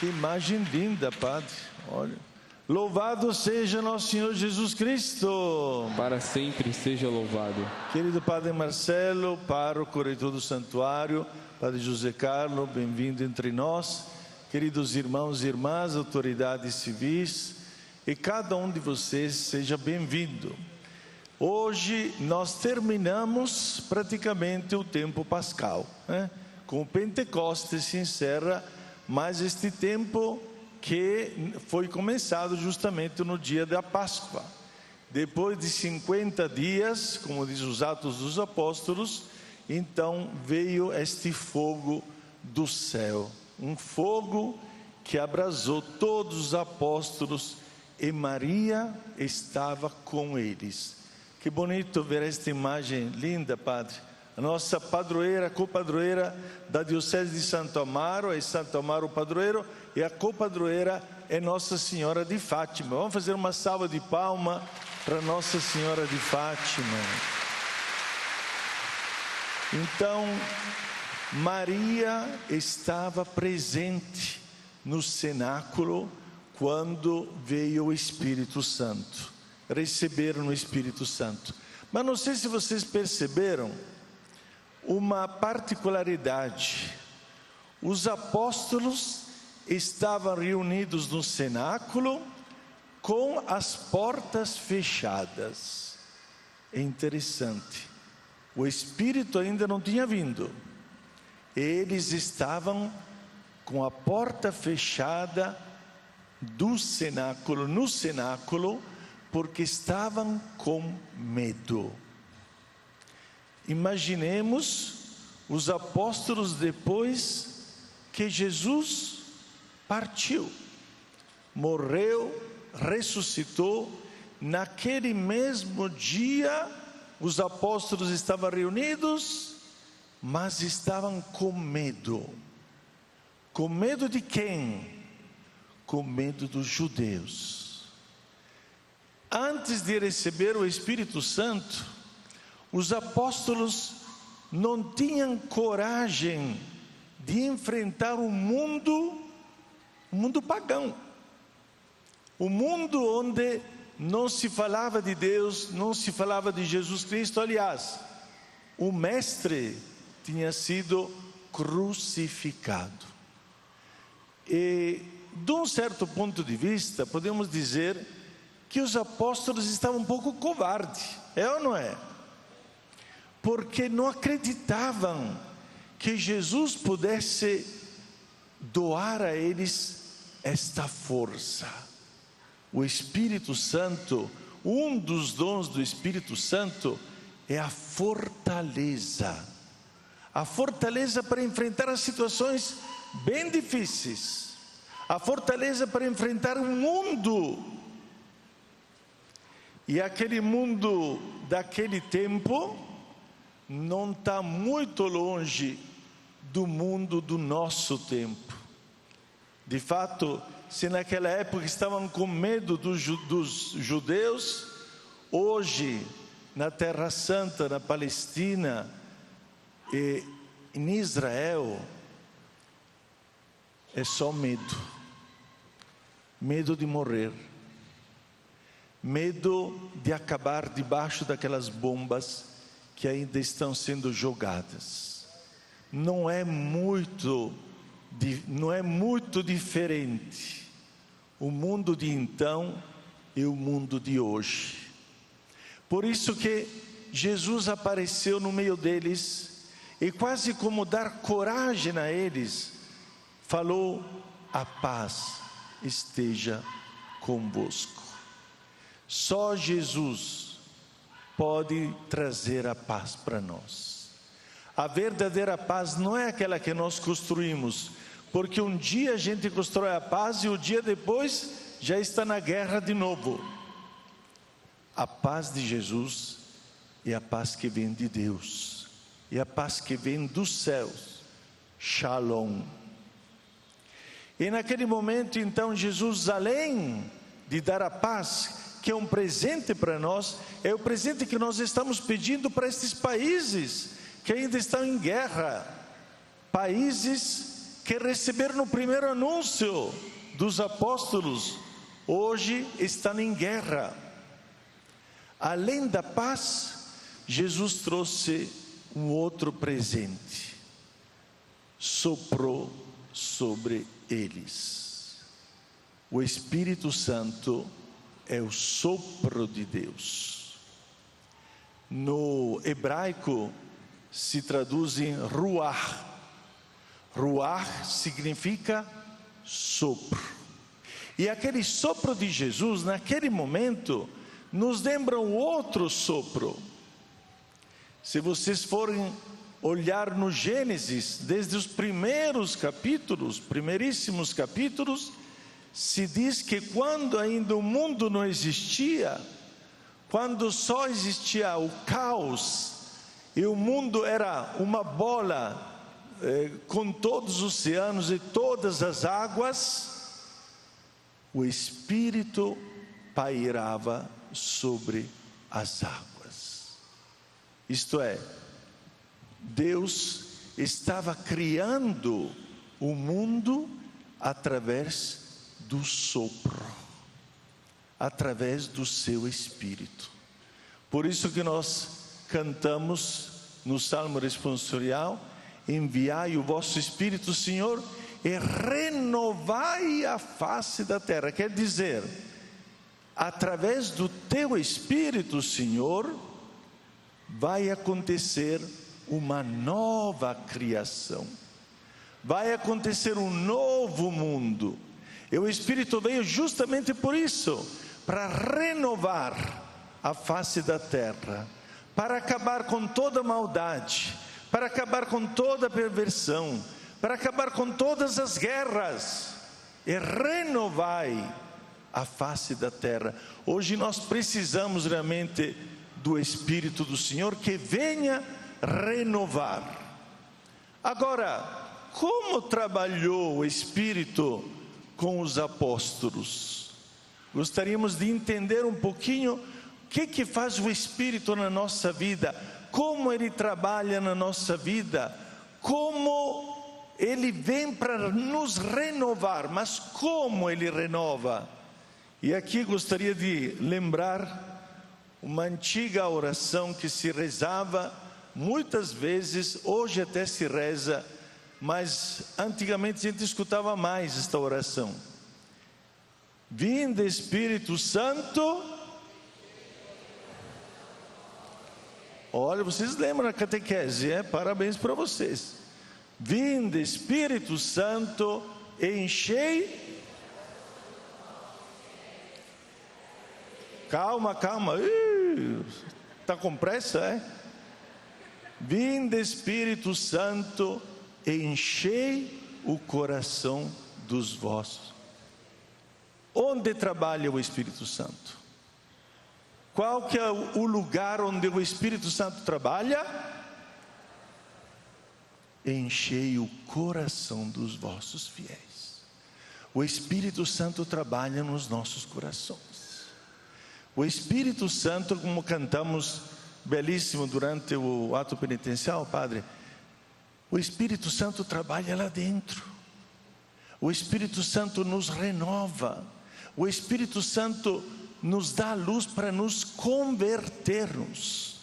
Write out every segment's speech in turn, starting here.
Que imagem linda, Padre. Olha. Louvado seja nosso Senhor Jesus Cristo. Para sempre seja louvado. Querido Padre Marcelo, pároco, reitor do santuário, Padre José Carlos, bem-vindo entre nós. Queridos irmãos e irmãs, autoridades civis, e cada um de vocês seja bem-vindo. Hoje nós terminamos praticamente o tempo pascal, né? Com o Pentecostes se encerra mais este tempo que foi começado justamente no dia da Páscoa. Depois de 50 dias, como diz os Atos dos Apóstolos, então veio este fogo do céu. Um fogo que abrasou todos os apóstolos e Maria estava com eles. Que bonito ver esta imagem linda, Padre. A nossa padroeira, copadroeira da Diocese de Santo Amaro, é Santo Amaro padroeiro, e a copadroeira é Nossa Senhora de Fátima. Vamos fazer uma salva de palmas para Nossa Senhora de Fátima. Então, Maria estava presente no cenáculo quando veio o Espírito Santo. Receberam o Espírito Santo. Mas não sei se vocês perceberam uma particularidade. Os apóstolos estavam reunidos no cenáculo com as portas fechadas. É interessante. O Espírito ainda não tinha vindo. Eles estavam com a porta fechada do cenáculo, no cenáculo, porque estavam com medo. Imaginemos os apóstolos depois que Jesus partiu, morreu, ressuscitou. Naquele mesmo dia, os apóstolos estavam reunidos, mas estavam com medo. Com medo de quem? Com medo dos judeus. Antes de receber o Espírito Santo, os apóstolos não tinham coragem de enfrentar o mundo pagão. O mundo onde não se falava de Deus, não se falava de Jesus Cristo. Aliás, o Mestre tinha sido crucificado. E, de um certo ponto de vista, podemos dizer que os apóstolos estavam um pouco covardes, é ou não é? Porque não acreditavam que Jesus pudesse doar a eles esta força. O Espírito Santo, um dos dons do Espírito Santo é a fortaleza. A fortaleza para enfrentar as situações bem difíceis. A fortaleza para enfrentar o mundo. E aquele mundo daquele tempo não está muito longe do mundo do nosso tempo. De fato, se naquela época estavam com medo dos judeus, hoje, na Terra Santa, na Palestina e em Israel, é só medo. Medo de morrer. Medo de acabar debaixo daquelas bombas que ainda estão sendo jogadas. Não é muito diferente o mundo de então e o mundo de hoje. Por isso que Jesus apareceu no meio deles e, quase como dar coragem a eles, falou: a paz esteja convosco. Só Jesus pode trazer a paz para nós. A verdadeira paz não é aquela que nós construímos, porque um dia a gente constrói a paz e o dia depois já está na guerra de novo. A paz de Jesus é a paz que vem de Deus, é a paz que vem dos céus. Shalom. E naquele momento, então, Jesus, além de dar a paz, que é um presente para nós, é o presente que nós estamos pedindo para estes países que ainda estão em guerra, países que receberam o primeiro anúncio dos apóstolos, hoje estão em guerra. Além da paz, Jesus trouxe um outro presente, soprou sobre eles. O Espírito Santo é o sopro de Deus. No hebraico se traduz em ruach. Ruach significa sopro. E aquele sopro de Jesus, naquele momento, nos lembra um outro sopro. Se vocês forem olhar no Gênesis, desde os primeiros capítulos, primeiríssimos capítulos, se diz que quando ainda o mundo não existia, quando só existia o caos, e o mundo era uma bola com todos os oceanos e todas as águas, o Espírito pairava sobre as águas. Isto é, Deus estava criando o mundo através do sopro, através do seu Espírito. Por isso que nós cantamos no Salmo responsorial: enviai o vosso Espírito, Senhor, e renovai a face da terra. Quer dizer, através do teu Espírito, Senhor, vai acontecer uma nova criação, vai acontecer um novo mundo. E o Espírito veio justamente por isso, para renovar a face da terra, para acabar com toda maldade, para acabar com toda perversão, para acabar com todas as guerras, e renovai a face da terra. Hoje nós precisamos realmente do Espírito do Senhor, que venha renovar. Agora, como trabalhou o Espírito com os apóstolos? Gostaríamos de entender um pouquinho o que faz o Espírito na nossa vida, como ele trabalha na nossa vida, como ele vem para nos renovar. Mas como ele renova? E aqui gostaria de lembrar uma antiga oração que se rezava muitas vezes, hoje até se reza, mas antigamente a gente escutava mais esta oração: vinde Espírito Santo. Olha, vocês lembram da catequese, parabéns para vocês. Vinde Espírito Santo, enchei. Calma, está com pressa, Vinde Espírito Santo, enchei o coração dos vossos. Onde trabalha o Espírito Santo? Qual que é o lugar onde o Espírito Santo trabalha? Enchei o coração dos vossos fiéis. O Espírito Santo trabalha nos nossos corações. O Espírito Santo, como cantamos belíssimo durante o ato penitencial, Padre, o Espírito Santo trabalha lá dentro. O Espírito Santo nos renova. O Espírito Santo nos dá a luz para nos convertermos.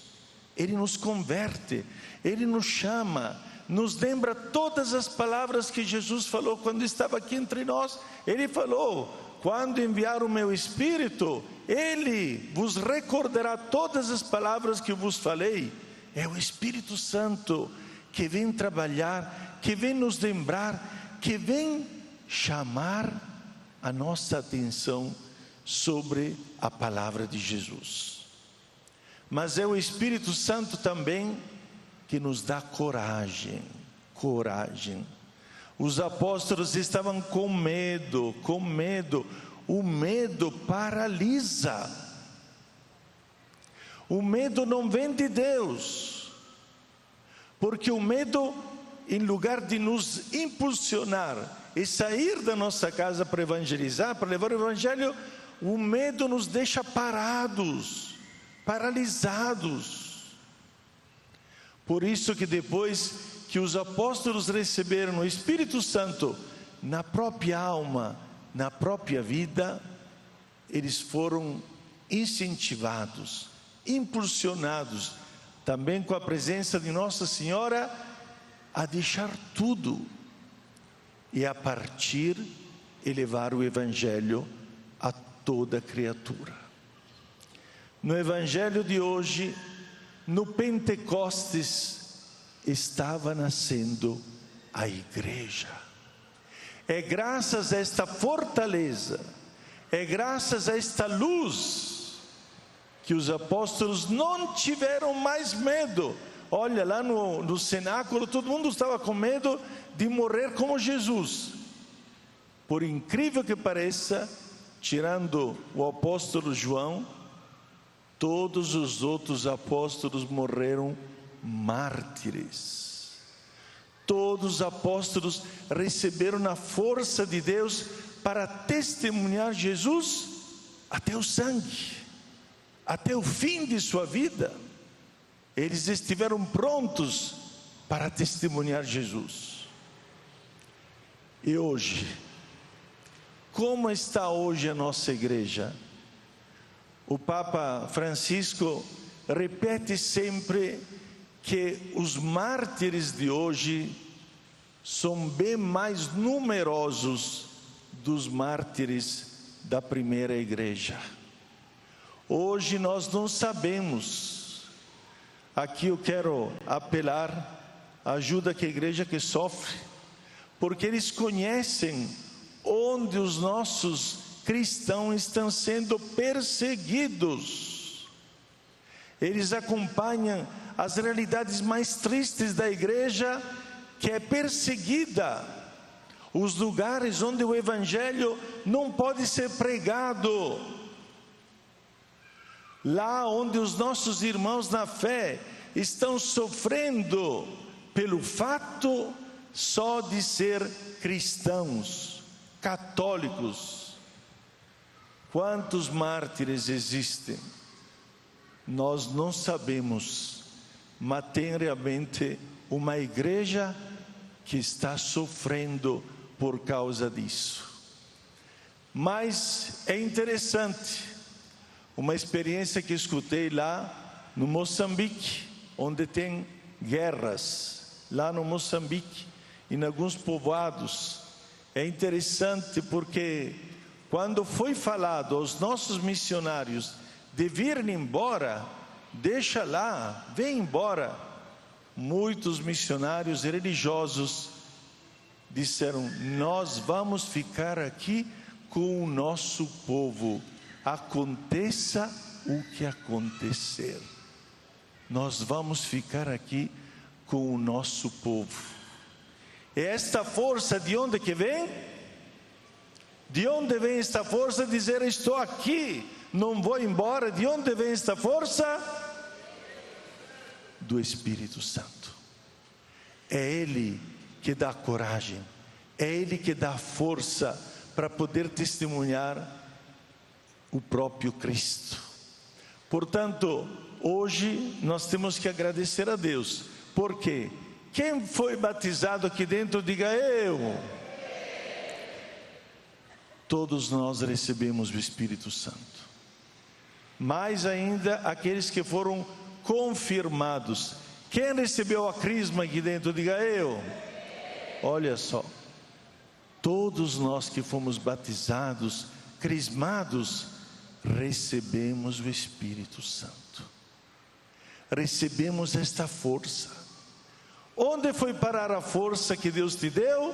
Ele nos converte, Ele nos chama, nos lembra todas as palavras que Jesus falou quando estava aqui entre nós. Ele falou: quando enviar o meu Espírito, Ele vos recordará todas as palavras que vos falei. É o Espírito Santo que vem trabalhar, que vem nos lembrar, que vem chamar a nossa atenção sobre a palavra de Jesus. Mas é o Espírito Santo também que nos dá coragem. Os apóstolos estavam com medo. O medo paralisa. O medo não vem de Deus, porque o medo, em lugar de nos impulsionar e sair da nossa casa para evangelizar, para levar o evangelho, o medo nos deixa parados, paralisados. Por isso que depois que os apóstolos receberam o Espírito Santo na própria alma, na própria vida, eles foram incentivados, impulsionados, também com a presença de Nossa Senhora, a deixar tudo e a partir e levar o Evangelho a toda criatura. No Evangelho de hoje, no Pentecostes, estava nascendo a igreja. É graças a esta fortaleza, é graças a esta luz, que os apóstolos não tiveram mais medo. Olha, lá no cenáculo, todo mundo estava com medo de morrer como Jesus. Por incrível que pareça, tirando o apóstolo João, todos os outros apóstolos morreram mártires. Todos os apóstolos receberam a força de Deus para testemunhar Jesus até o sangue, até o fim de sua vida. Eles estiveram prontos para testemunhar Jesus. E hoje, como está hoje a nossa igreja? O Papa Francisco repete sempre que os mártires de hoje são bem mais numerosos dos mártires da primeira igreja. Hoje nós não sabemos. Aqui eu quero apelar à ajuda que a igreja que sofre, porque eles conhecem onde os nossos cristãos estão sendo perseguidos. Eles acompanham as realidades mais tristes da igreja, que é perseguida, os lugares onde o Evangelho não pode ser pregado, lá onde os nossos irmãos na fé estão sofrendo pelo fato só de ser cristãos, católicos. Quantos mártires existem? Nós não sabemos, mas tem realmente uma igreja que está sofrendo por causa disso. Mas é interessante, uma experiência que escutei lá no Moçambique, onde tem guerras, lá no Moçambique, em alguns povoados. É interessante porque quando foi falado aos nossos missionários de virem embora, deixa lá, vem embora, muitos missionários religiosos disseram: nós vamos ficar aqui com o nosso povo, aconteça o que acontecer, nós vamos ficar aqui com o nosso povo. E esta força de onde que vem? De onde vem esta força de dizer: estou aqui, não vou embora? De onde vem esta força? Do Espírito Santo. É Ele que dá coragem, é Ele que dá força para poder testemunhar o próprio Cristo. Portanto, hoje nós temos que agradecer a Deus, porque quem foi batizado aqui dentro, diga eu. Todos nós recebemos o Espírito Santo. Mais ainda, aqueles que foram confirmados. Quem recebeu a crisma aqui dentro, diga eu. Olha só, todos nós que fomos batizados, crismados, recebemos o Espírito Santo. Recebemos esta força. Onde foi parar a força que Deus te deu?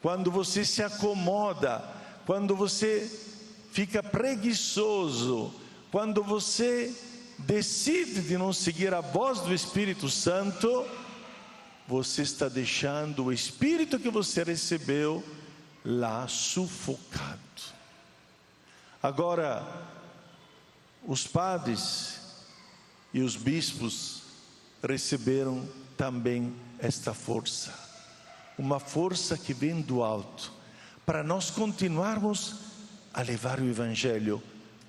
Quando você se acomoda, quando você fica preguiçoso, quando você decide de não seguir a voz do Espírito Santo, você está deixando o Espírito que você recebeu lá sufocado. Agora, os padres e os bispos receberam também esta força, uma força que vem do alto, para nós continuarmos a levar o Evangelho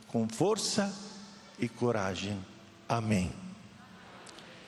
com força e coragem. Amém.